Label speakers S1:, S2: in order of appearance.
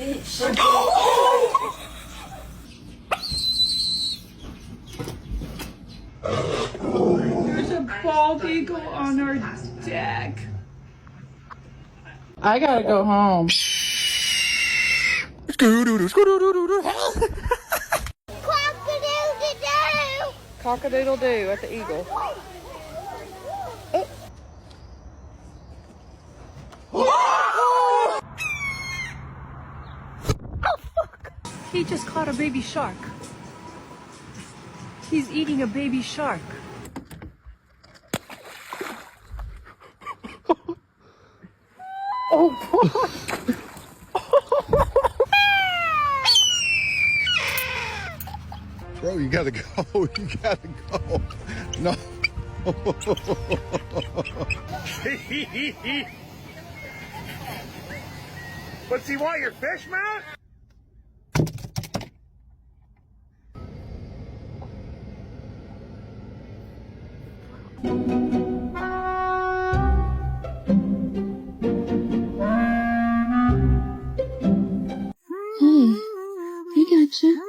S1: There's a bald eagle on our deck. I gotta go home.
S2: Cock-a-doodle-doo!
S1: Cock-a-doodle-doo at the eagle.
S3: He just caught a baby shark. He's eating a baby shark.
S4: Bro, you gotta go. You gotta go. No.
S5: What's he want, your fish mouth?
S2: Hey, I gotcha.